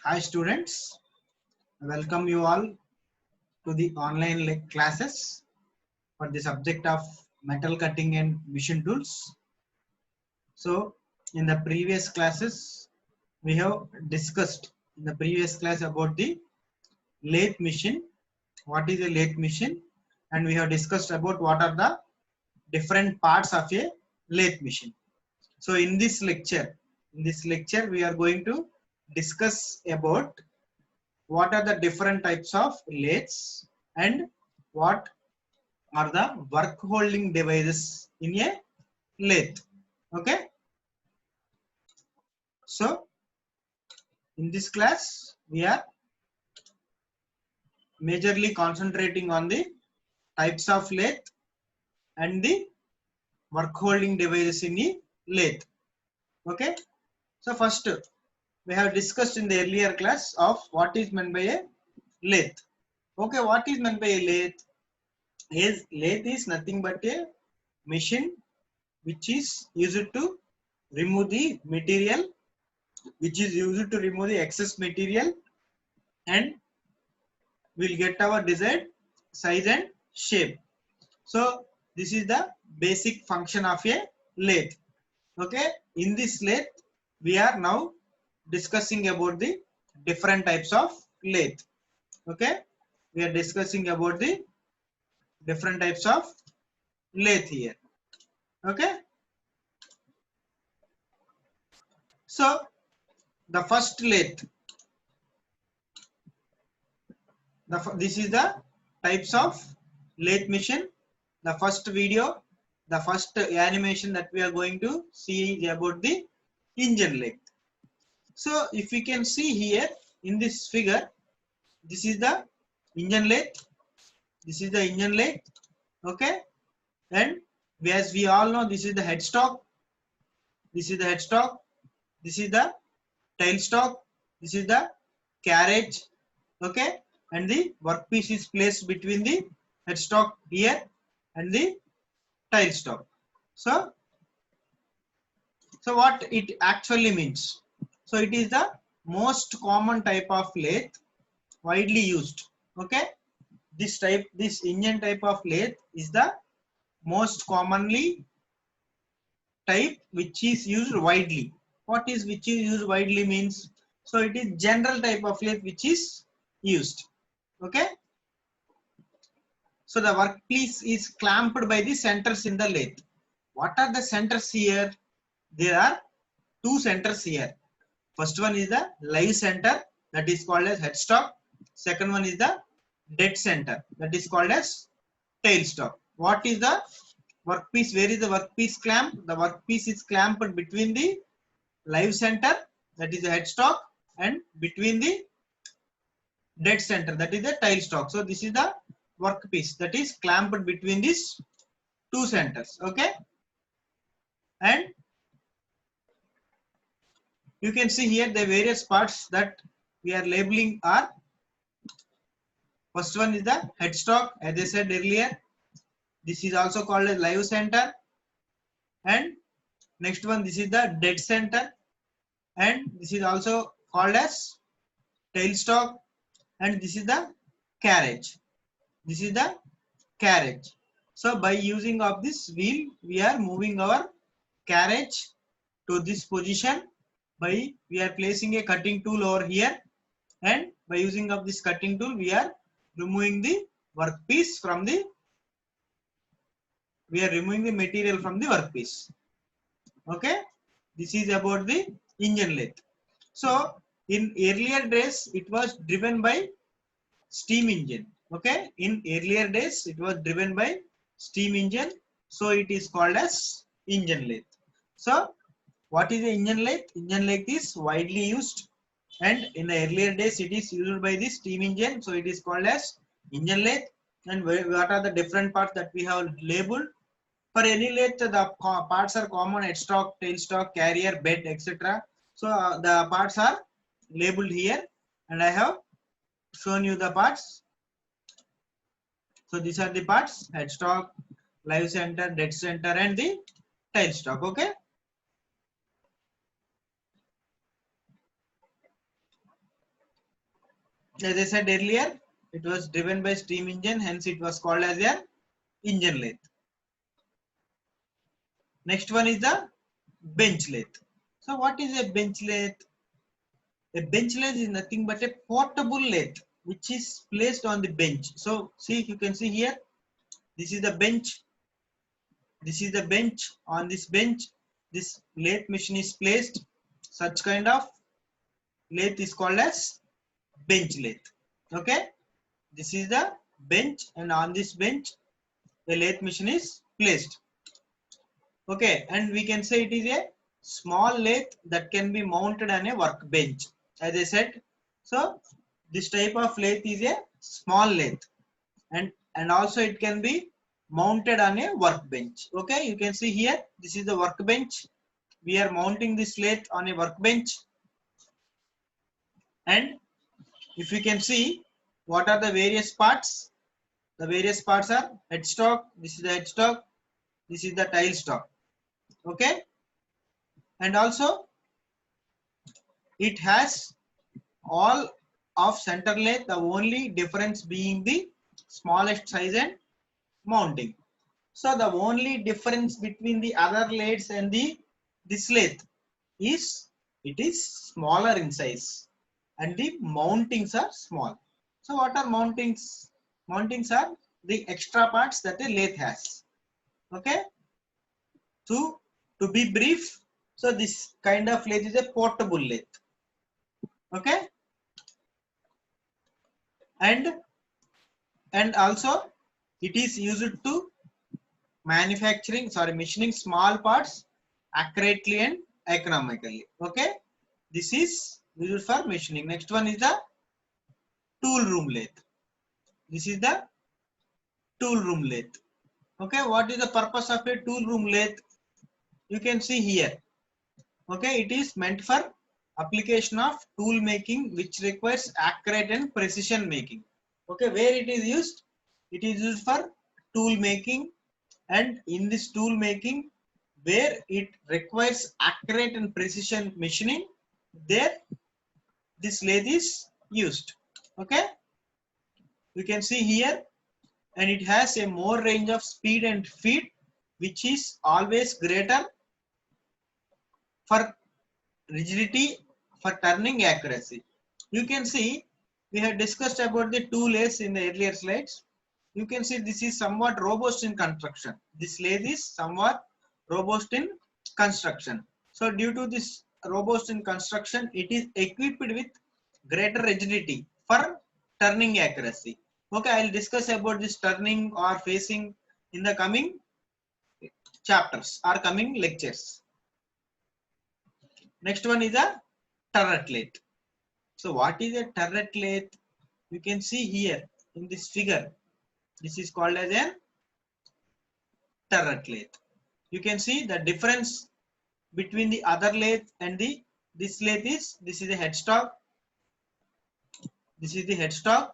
Hi students, welcome you all to the online classes for the subject of metal cutting and machine tools. So in the previous classes we have discussed in the previous class about the lathe machine, what is a lathe machine, and we have discussed about what are the different parts of a lathe machine. So in this lecture we are going to discuss about what are the different types of lathes and what are the work holding devices in a lathe. Okay, so in this class we are majorly concentrating on the types of lathe and the work holding devices in the lathe. Okay, so first we have discussed in the earlier class of what is meant by a lathe. Okay, what is meant by a lathe? Lathe is nothing but a machine which is used to remove the material, which is used to remove the excess material, and will get our desired size and shape. So this is the basic function of a lathe. Okay, in this lathe we are now discussing about the different types of lathe. Okay, we are discussing about the different types of lathe here. Okay, so the first lathe, this is the types of lathe machine. The first video, the first animation that we are going to see is about the engine lathe. So if we can see here in this figure, this is the engine lathe, this is the engine lathe. Okay, and as we all know, this is the headstock, this is the headstock, this is the tailstock, this is the carriage. Okay, and the workpiece is placed between the headstock here and the tailstock. So what it actually means? So it is the most common type of lathe widely used. Okay, this engine type of lathe is the most commonly type which is used widely. What is which is used widely means? So it is general type of lathe which is used. Okay, so the workpiece is clamped by the centers in the lathe. What are the centers here? There are two centers here. First one is the live center, that is called as headstock. Second one is the dead center, that is called as tailstock. What is the workpiece? Where is the workpiece clamp? The workpiece is clamped between the live center, that is the headstock, and between the dead center, that is the tailstock. So this is the workpiece that is clamped between these two centers. Okay, and you can see here the various parts that we are labeling are: first one is the headstock, as I said earlier. This is also called as live center. And next one, this is the dead center. And this is also called as tailstock. And this is the carriage. This is the carriage. So by using of this wheel, we are moving our carriage to this position. We are placing a cutting tool over here. And by using of this cutting tool, we are removing the workpiece from the material from the workpiece. Okay, this is about the engine lathe. So in earlier days it was driven by steam engine. Okay, in earlier days it was driven by steam engine, so it is called as engine lathe. So what is the engine lathe? Engine lathe is widely used, and in the earlier days it is used by the steam engine, so it is called as engine lathe. And what are the different parts that we have labeled? For any lathe, the parts are common: headstock, tailstock, carrier, bed, etc. So the parts are labeled here, and I have shown you the parts. So these are the parts: headstock, live center, dead center, and the tailstock. Okay. As I said earlier, it was driven by steam engine, hence it was called as an engine lathe. Next one is the bench lathe. So what is a bench lathe? A bench lathe is nothing but a portable lathe which is placed on the bench. So see, you can see here, this is the bench. This is the bench. On this bench, this lathe machine is placed. Such kind of lathe is called as bench lathe. Okay, this is the bench, and on this bench, the lathe machine is placed. Okay, and we can say it is a small lathe that can be mounted on a workbench. As I said, so this type of lathe is a small lathe, and also it can be mounted on a workbench. Okay, you can see here, this is the workbench. We are mounting this lathe on a workbench, and if you can see, what are the various parts? The various parts are headstock. This is the headstock. This is the tailstock. Okay, and also it has all of center lathe. The only difference being the smallest size and mounting. So the only difference between the other lathes and this lathe is it is smaller in size, and the mountings are small. So what are mountings? Mountings are the extra parts that a lathe has. Okay. To be brief, so this kind of lathe is a portable lathe. Okay. And also it is used to machining small parts accurately and economically. Okay, this is used for machining. Next one is the tool room lathe. This is the tool room lathe. Okay, what is the purpose of a tool room lathe? You can see here. Okay, it is meant for application of tool making, which requires accurate and precision making. Okay, where it is used? It is used for tool making, and in this tool making, where it requires accurate and precision machining, there this lathe is used. Okay, you can see here, and it has a more range of speed and feed, which is always greater for rigidity, for turning accuracy. You can see we have discussed about the two lathes in the earlier slides. You can see this is somewhat robust in construction. This lathe is somewhat robust in construction. So due to this robust in construction, it is equipped with greater rigidity for turning accuracy. Okay, I will discuss about this turning or facing in the coming chapters or coming lectures. Next one is a turret lathe. So what is a turret lathe? You can see here in this figure. This is called as a turret lathe. You can see the difference between the other lathe and this lathe is, this is the headstock. This is the headstock.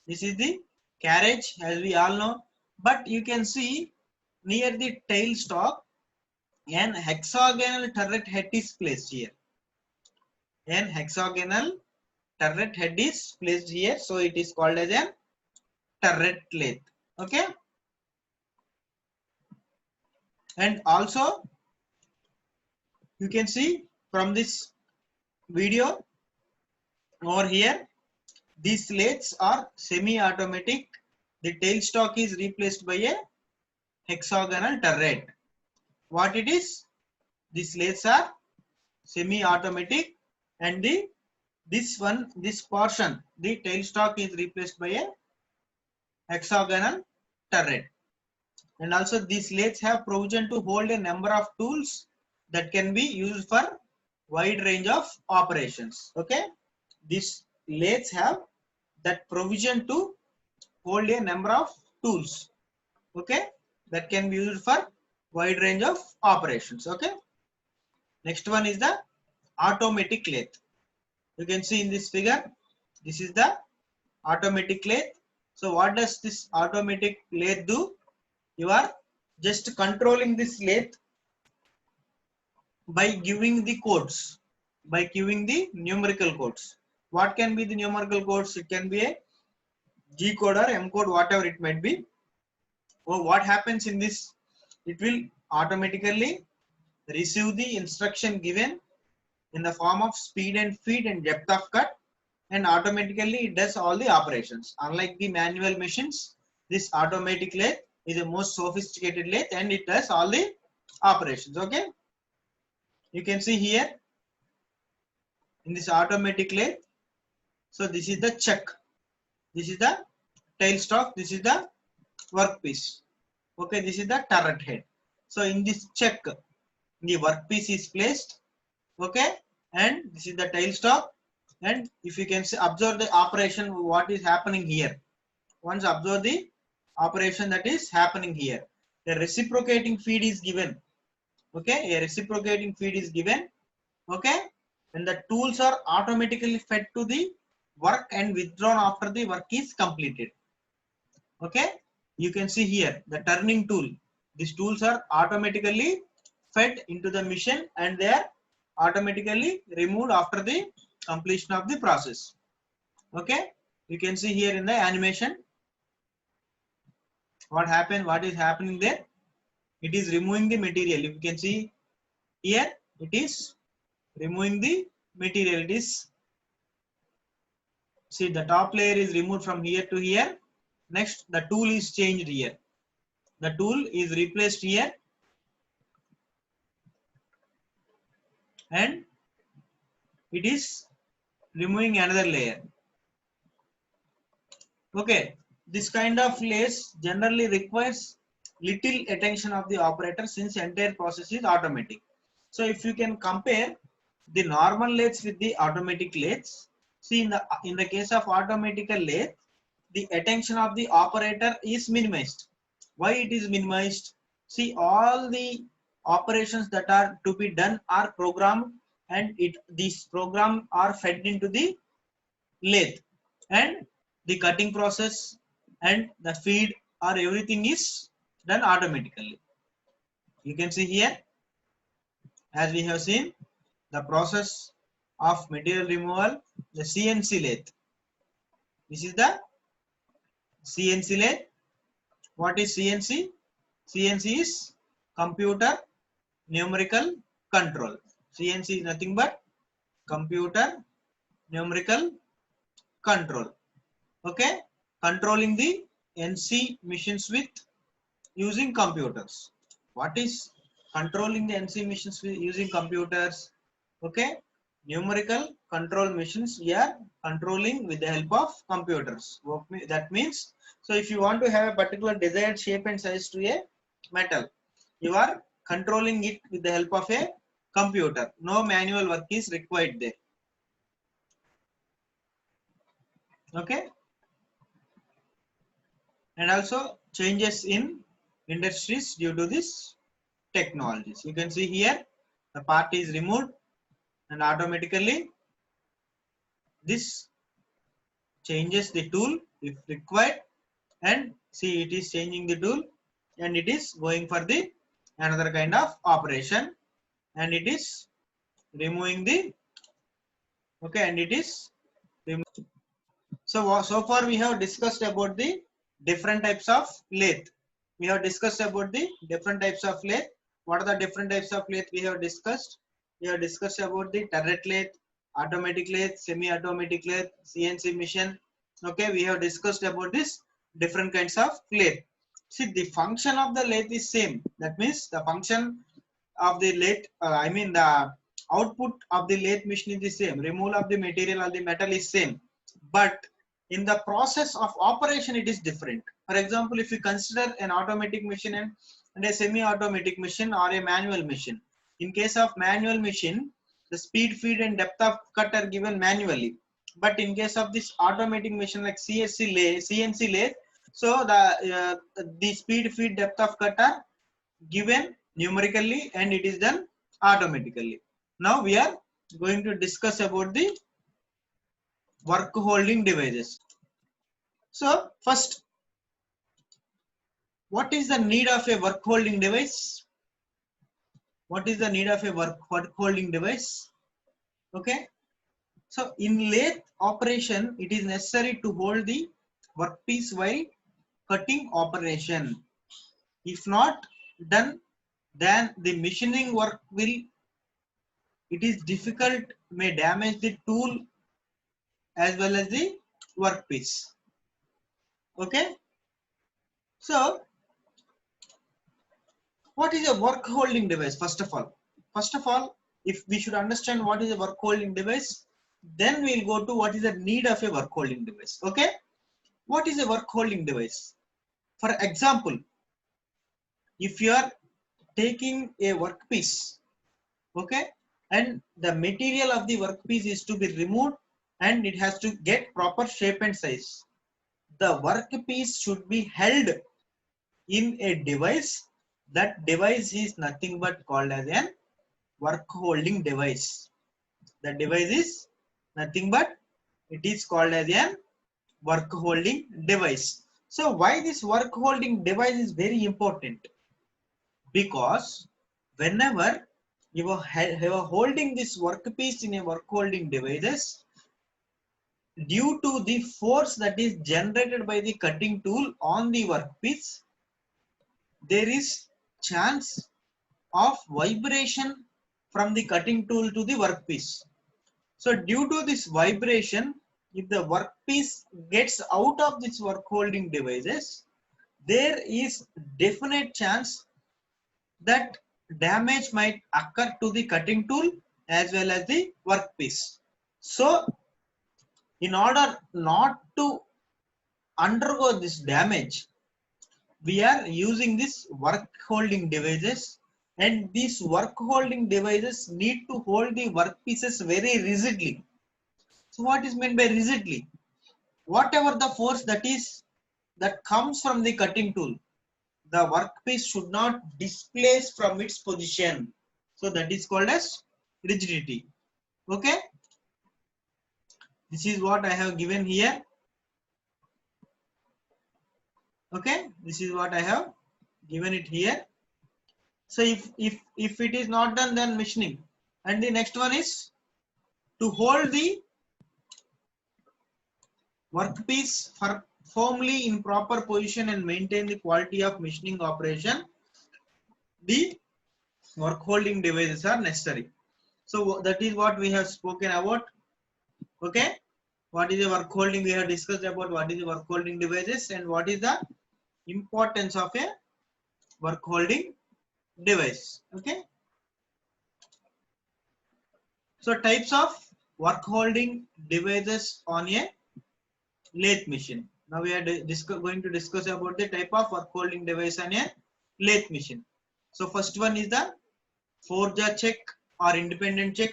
This is the carriage, as we all know. But you can see near the tailstock, an hexagonal turret head is placed here. An hexagonal turret head is placed here, so it is called as a turret lathe. Okay, and also you can see from this video over here, these lathes are semi-automatic. The tailstock is replaced by a hexagonal turret. What it is? These lathes are semi-automatic, and this portion, the tailstock is replaced by a hexagonal turret. And also these lathes have provision to hold a number of tools that can be used for wide range of operations. Okay, these lathes have that provision to hold a number of tools, okay, that can be used for wide range of operations. Okay, next one is the automatic lathe. You can see in this figure, this is the automatic lathe. So what does this automatic lathe do? You are just controlling this lathe by giving the codes, by giving the numerical codes. What can be the numerical codes? It can be a G code or M code, whatever it might be. Oh, what happens in this? It will automatically receive the instruction given in the form of speed and feed and depth of cut, and automatically it does all the operations. Unlike the manual machines, this automatic lathe is the most sophisticated lathe and it does all the operations. Okay, you can see here in this automatic lathe. So this is the chuck, this is the tailstock, this is the workpiece. Okay, this is the turret head. So in this chuck, the workpiece is placed. Okay, and this is the tailstock. And if you can see, observe the operation, what is happening here. Once observe the operation that is happening here. The reciprocating feed is given. Okay, a reciprocating feed is given. Okay, and the tools are automatically fed to the work and withdrawn after the work is completed. Okay, you can see here the turning tool. These tools are automatically fed into the machine and they are automatically removed after the completion of the process. Okay, you can see here in the animation what happened, what is happening there. It is removing the material. If you can see here, it is removing the material. It is, see, the top layer is removed from here to here. Next, the tool is changed here. The tool is replaced here, and it is removing another layer. Okay, this kind of lathes generally requires little attention of the operator since entire process is automatic. So if you can compare the normal lathes with the automatic lathes, see in the case of automatic lathe, the attention of the operator is minimized. Why it is minimized? See, all the operations that are to be done are programmed, and these programs are fed into the lathe, and the cutting process and the feed or everything is done automatically. You can see here, as we have seen, the process of material removal, the CNC lathe. This is the CNC lathe. What is CNC? CNC is computer numerical control. CNC is nothing but computer numerical control. Okay, controlling the NC machines with using computers. What is controlling the NC machines with using computers? Okay, numerical control machines we are controlling with the help of computers. That means, so if you want to have a particular desired shape and size to a metal, you are controlling it with the help of a computer. No manual work is required there. Okay, and also changes in industries due to this technologies. You can see here the part is removed and automatically this changes the tool if required, and see it is changing the tool and it is going for the another kind of operation, and it is removing the, okay, and it is removing. So far we have discussed about the different types of lathe. We have discussed about the different types of lathe. What are the different types of lathe we have discussed? We have discussed about the turret lathe, automatic lathe, semi-automatic lathe, CNC machine. Okay, we have discussed about this different kinds of lathe. See, the function of the lathe is same. That means the function of the lathe, I mean the output of the lathe machine is the same. Removal of the material or the metal is same, but in the process of operation it is different. For example, if you consider an automatic machine and a semi-automatic machine or a manual machine. In case of manual machine, the speed, feed and depth of cut are given manually. But in case of this automatic machine like CNC lathe, so the speed, feed, depth of cut are given numerically and it is done automatically. Now we are going to discuss about the work holding devices. So first, what is the need of a work holding device? What is the need of a work holding device? Okay, So in lathe operation, it is necessary to hold the workpiece while cutting operation. If not done, then the machining work will, it is difficult, may damage the tool as well as the workpiece. Okay. So what is a work holding device? First of all, if we should understand what is a work holding device, then we'll go to what is the need of a work holding device. Okay. What is a work holding device? For example, if you are taking a workpiece, okay, and the material of the workpiece is to be removed and it has to get proper shape and size. The workpiece should be held in a device. That device is nothing but called as an work holding device. The device is nothing but it is called as an work holding device. So why this work holding device is very important? Because whenever you are holding this workpiece in a work holding devices, due to the force that is generated by the cutting tool on the workpiece, there is chance of vibration from the cutting tool to the workpiece. So due to this vibration, if the workpiece gets out of this work holding devices, there is definite chance that damage might occur to the cutting tool as well as the workpiece. So in order not to undergo this damage, we are using this work holding devices, and these work holding devices need to hold the workpieces very rigidly. So what is meant by rigidly? Whatever the force that comes from the cutting tool, the workpiece should not displace from its position. So that is called as rigidity. Okay. This is what I have given here. Okay. This is what I have given it here. So if it is not done, then machining. And the next one is to hold the workpiece firmly in proper position and maintain the quality of machining operation. The work holding devices are necessary. So that is what we have spoken about. Okay. What is a work holding? We have discussed about what is a work holding devices and what is the importance of a work holding device. Okay. So types of work holding devices on a lathe machine. Now we are going to discuss about the type of work holding device on a lathe machine. So first one is the 4-jaw check or independent check.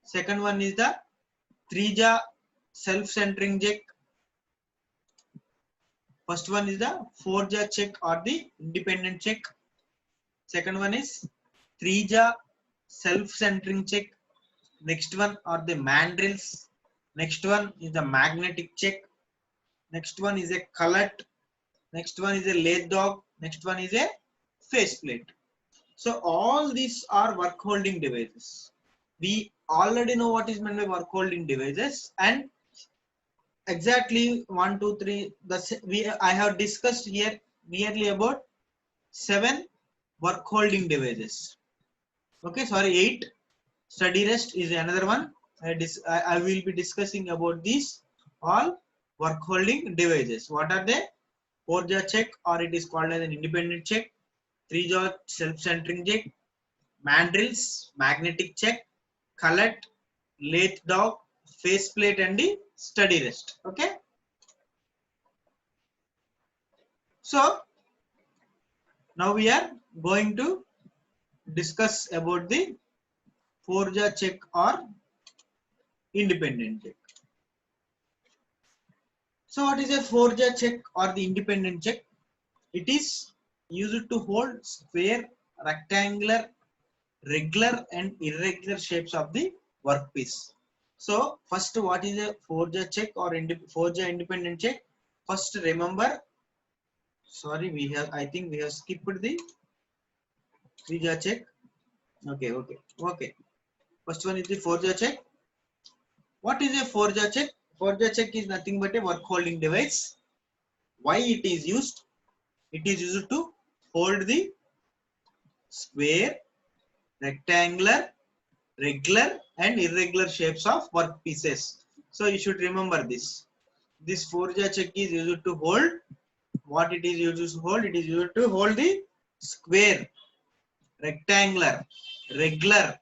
Second one is the 3-jaw self-centering check. First one is the 4-jaw check or the independent check. Second one is 3-jaw self-centering check. Next one are the mandrels. Next one is the magnetic check. Next one is a cullet. Next one is a lathe dog. Next one is a faceplate. So all these are work holding devices. We already know what is meant by work holding devices, and exactly 1, 2, 3. I have discussed here nearly about 7 work holding devices. Okay, sorry, 8. Study rest is another one. I will be discussing about these all work holding devices. What are they? 4-jaw check, or it is called as an independent check. 3-jaw self-centering check. Mandrels, magnetic check. Cullet, lathe dog, faceplate, and the study rest. Okay. So now we are going to discuss about the 4-jaw check or independent check. So what is a 4-jaw check or the independent check? It is used to hold square, rectangular, regular and irregular shapes of the workpiece. So first, what is a 4-jaw check or 4-jaw independent check? First remember, sorry, I think we have skipped the 3-jaw check. Okay. First one is the 4-jaw check. What is a Forza check? Forza check is nothing but a work holding device. Why it is used? It is used to hold the square, rectangular, regular and irregular shapes of work pieces. So you should remember this. This Forza check is used to hold. What it is used to hold? It is used to hold the square, rectangular, regular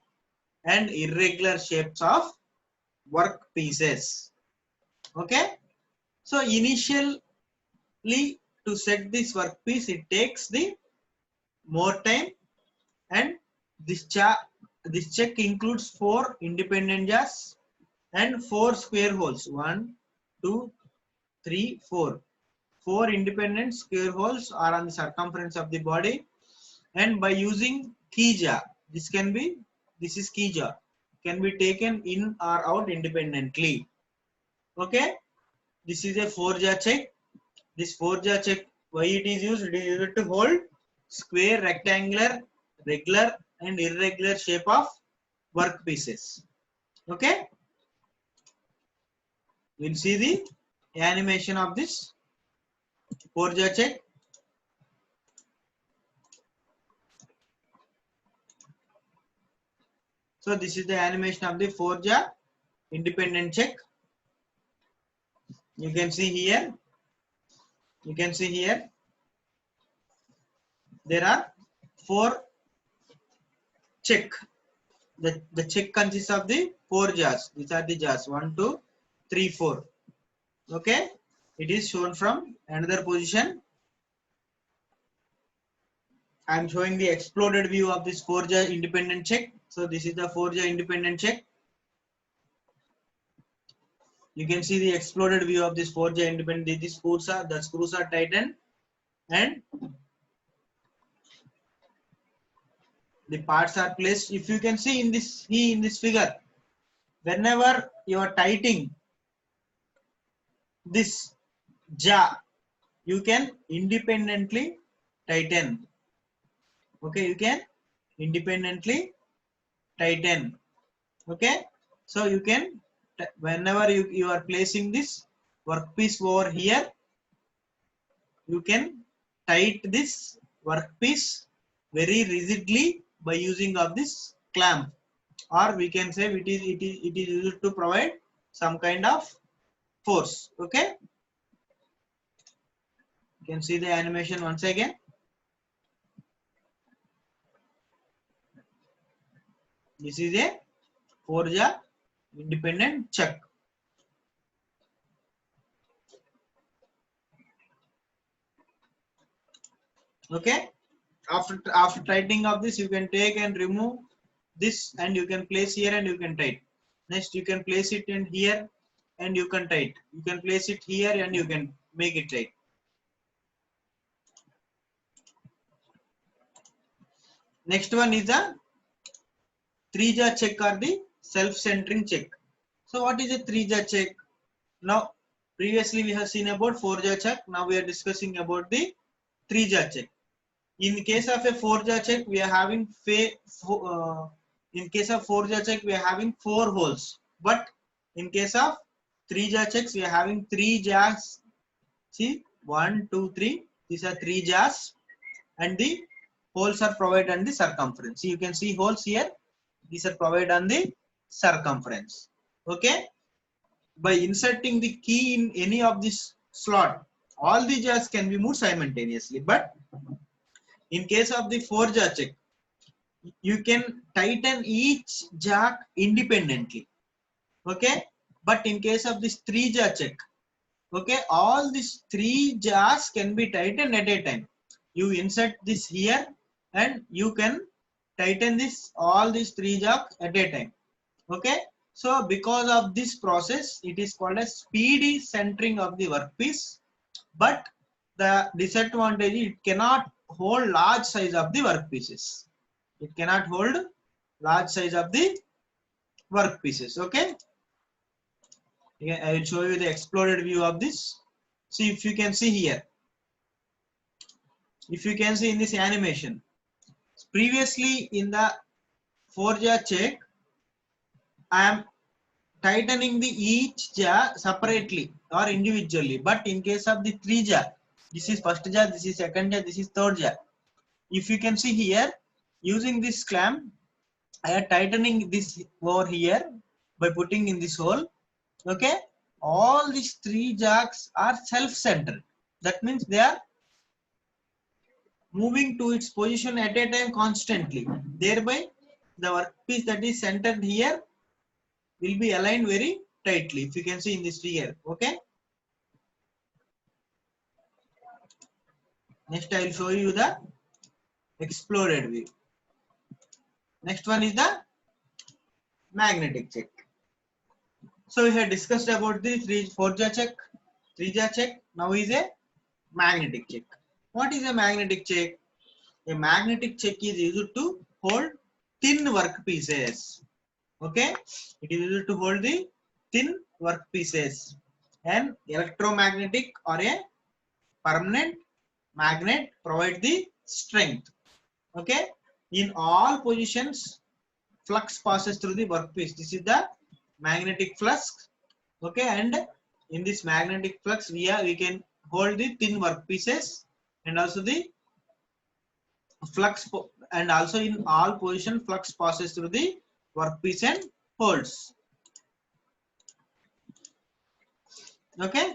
and irregular shapes of work pieces. Okay. So initially to set this workpiece, it takes the more time, and this check includes 4 independent jaws and 4 square holes. 1, 2, 3, 4. 4 independent square holes are on the circumference of the body, and by using key jaw, this is key jaw, can be taken in or out independently. Okay, this is a 4-jaw check. This 4-jaw check, why it is used? It is used to hold square, rectangular, regular and irregular shape of work pieces. Okay, we'll see the animation of this 4-jaw check. So this is the animation of the 4-jaw independent check. You can see here. You can see here. There are 4 check. The check consists of the 4 jaws. These are the jaws. 1, 2, 3, 4. Okay. It is shown from another position. I am showing the exploded view of this 4-jaw independent check. So this is the 4-jaw independent check. You can see the exploded view of this 4-jaw independent. The screws are tightened, and the parts are placed. If you can see in this figure, whenever you are tightening this jaw, you can independently tighten. Okay, you can independently tighten. Okay, so you can, whenever you are placing this workpiece over here, you can tight this workpiece very rigidly by using of this clamp, or we can say it is used to provide some kind of force. Okay, you can see the animation once again. This is a 4-jaw independent chuck. Okay, after tightening of this, you can take and remove this, and you can place here and you can tight. Next, you can place it in here and you can tight. You can place it here and you can make it tight. Next one is the 3-jaw check or the self-centering check. So what is a 3-jaw check? Now, previously we have seen about 4-jaw check. Now we are discussing about the 3-jaw check. In case of a 4-jaw check, we are having in case of 4-jaw check, we are having 4 holes. But in case of 3-jaw checks, we are having 3 jaws. See, 1, 2, 3. These are 3 jaws, and the holes are provided on the circumference. See, you can see holes here. These are provided on the circumference. Okay. By inserting the key in any of this slot, all the jaws can be moved simultaneously. But in case of the 4-jaw check, you can tighten each jaw independently. Okay. But in case of this 3-jaw check, okay, all these 3 jaws can be tightened at a time. You insert this here and you can tighten this, all these 3 jaws at a time. Okay. So because of this process, it is called as speedy centering of the workpiece. But the disadvantage, it cannot hold large size of the workpieces. It cannot hold large size of the workpieces. Okay. Again, I will show you the exploded view of this. See, if you can see here, if you can see in this animation, previously in the 4-jaw check, I am tightening the each jaw separately or individually. But in case of the 3 jaw, this is first jaw, this is second jaw, this is third jaw. If you can see here, using this clamp, I am tightening this over here by putting in this hole. Okay, all these 3 jaws are self-centered. That means they are moving to its position at a time constantly. Thereby, the workpiece that is centered here will be aligned very tightly. If you can see in this figure. Okay. Next, I will show you the exploded view. Next one is the magnetic check. So we have discussed about the 4 jaw check, 3 jaw check. Now is a magnetic check. What is a magnetic check? A magnetic check is used to hold thin workpieces. Okay, it is used to hold the thin workpieces. An electromagnetic or a permanent magnet provide the strength. Okay, in all positions, flux passes through the workpiece. This is the magnetic flux. Okay, and in this magnetic flux, we can hold the thin workpieces, and also the flux, and also in all position flux passes through the workpiece and holds. Okay,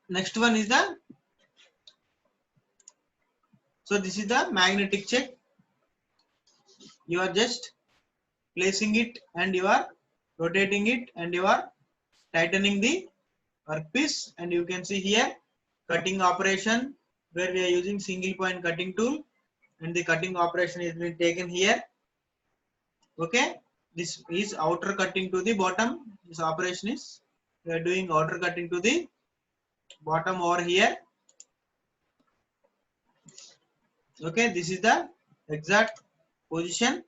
next one is the, so this is the magnetic check. You are just placing it and you are rotating it and you are tightening the workpiece, and you can see here cutting operation where we are using single point cutting tool, and the cutting operation is being taken here. Okay, this is outer cutting to the bottom. This operation is, we are doing outer cutting to the bottom over here. Okay, this is the exact position.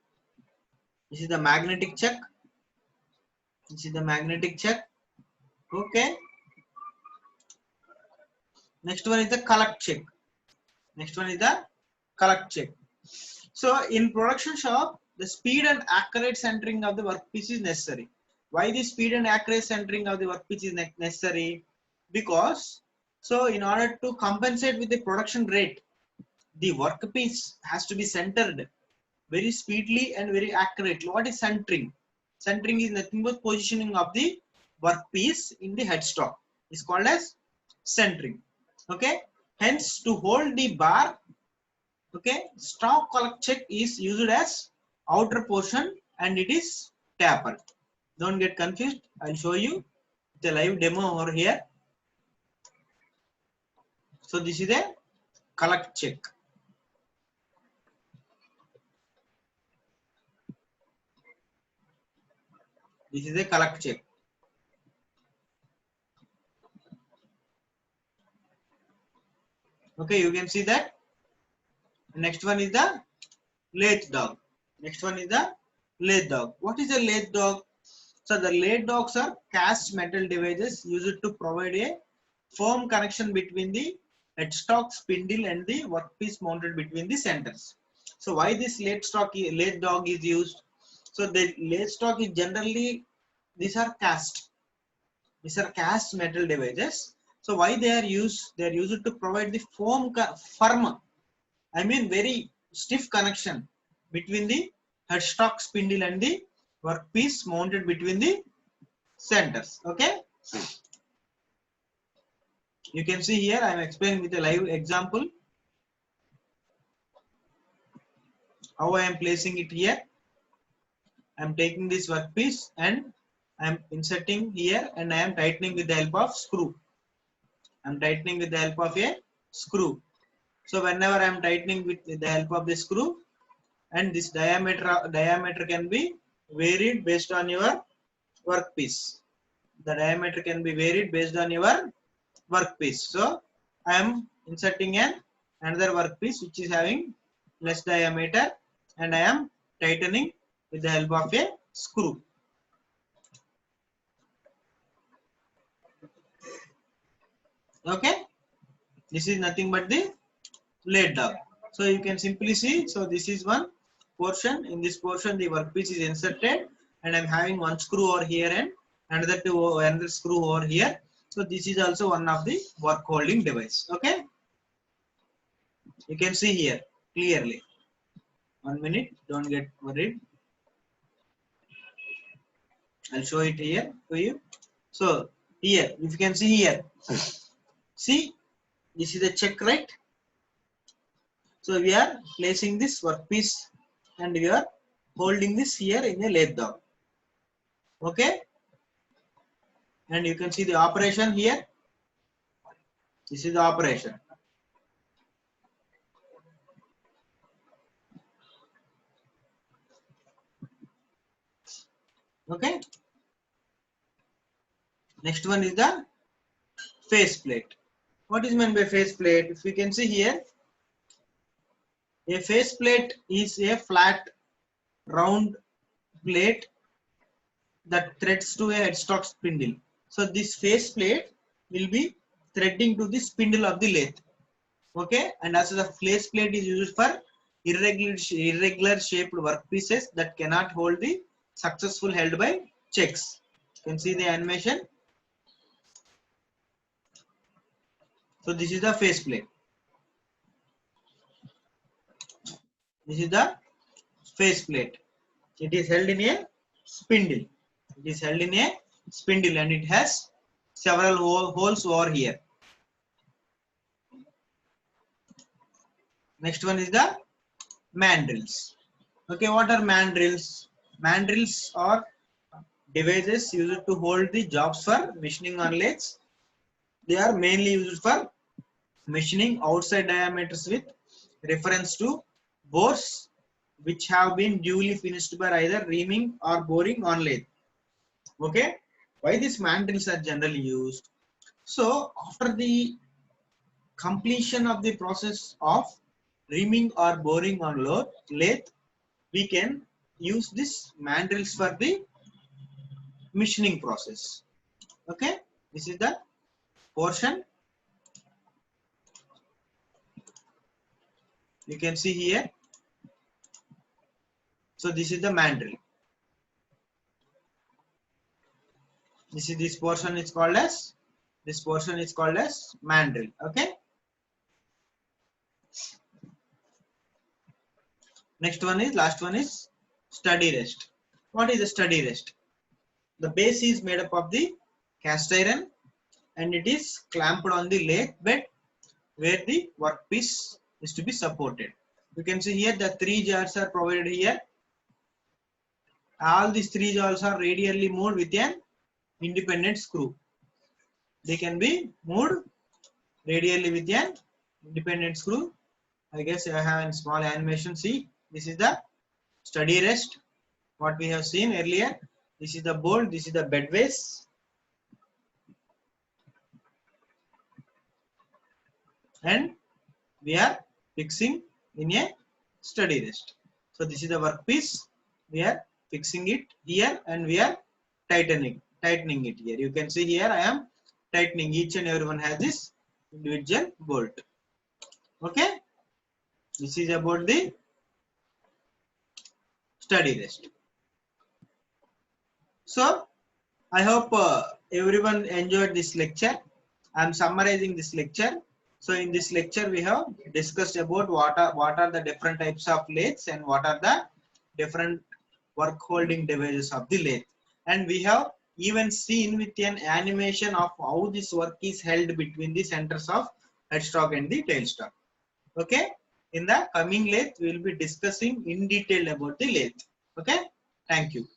This is the magnetic check. This is the magnetic check. Okay, next one is the collect check. Next one is the collect check. So in production shop, the speed and accurate centering of the workpiece is necessary. Why the speed and accurate centering of the workpiece is necessary? Because, so in order to compensate with the production rate, the workpiece has to be centered very speedily and very accurately. What is centering? Centering is nothing but positioning of the workpiece in the headstock. It's called as centering. Okay. Hence, to hold the bar, okay, stock collect check is used as outer portion and it is tapered. Don't get confused. I'll show you the live demo over here. So this is a collect check. This is a collect check. Okay, you can see that. Next one is the lathe dog. Next one is the lathe dog. What is a lathe dog? So the lathe dogs are cast metal devices used to provide a firm connection between the headstock spindle and the workpiece mounted between the centers. So why this lathe dog is used? So the lathe stock is generally, these are cast metal devices. So why they are used? They are used to provide the firm, I mean very stiff connection between the headstock spindle and the workpiece mounted between the centers. Okay, you can see here I am explaining with a live example how I am placing it here. I am taking this workpiece and I am inserting here and I am tightening with the help of screw. I am tightening with the help of a screw. So whenever I am tightening with the help of the screw, and this diameter can be varied based on your workpiece. The diameter can be varied based on your workpiece. So I am inserting another workpiece which is having less diameter and I am tightening with the help of a screw. Okay, this is nothing but the lathe dog. So you can simply see, so this is one portion. In this portion the workpiece is inserted and I'm having one screw over here and another screw over here. So this is also one of the work holding device. Okay, you can see here clearly. 1 minute, don't get worried. I'll show it here to you. So here, if you can see here, see, this is the check, right? So we are placing this workpiece and we are holding this here in a lathe down. Okay, and you can see the operation here. This is the operation. Okay, next one is the face plate. What is meant by face plate? If you can see here, a face plate is a flat round plate that threads to a headstock spindle. So this face plate will be threading to the spindle of the lathe. Okay, and also the face plate is used for irregular shaped workpieces that cannot hold the successful held by checks. You can see the animation. So this is the face plate. This is the face plate. It is held in a spindle. It is held in a spindle and it has several holes over here. Next one is the mandrels. Okay, what are mandrels? Mandrels are devices used to hold the jobs for machining on lathes. They are mainly used for machining outside diameters with reference to bores which have been duly finished by either reaming or boring on lathe. Okay, why these mandrels are generally used? So after the completion of the process of reaming or boring on lathe, we can use this mandrels for the machining process. Okay, this is the portion. You can see here. So this is the mandrel. This portion is called as mandrel. Okay. Last one is study rest. What is a study rest? The base is made up of the cast iron and it is clamped on the lathe bed where the workpiece is to be supported. You can see here the 3 jars are provided here. All these 3 jars are radially moved with an independent screw. They can be moved radially with an independent screw. I guess I have a small animation. See, this is the study rest. What we have seen earlier. This is the bolt. This is the bed base. And we are fixing in a study rest. So this is the workpiece. We are fixing it here and we are tightening it here. You can see here I am tightening. Each and every one has this individual bolt. Okay, this is about the study rest. So I hope everyone enjoyed this lecture. I am summarizing this lecture. So in this lecture we have discussed about what are the different types of lathes and what are the different work holding devices of the lathe, and we have even seen with an animation of how this work is held between the centers of headstock and the tailstock. Okay, in the coming lathe we will be discussing in detail about the lathe. Okay, thank you.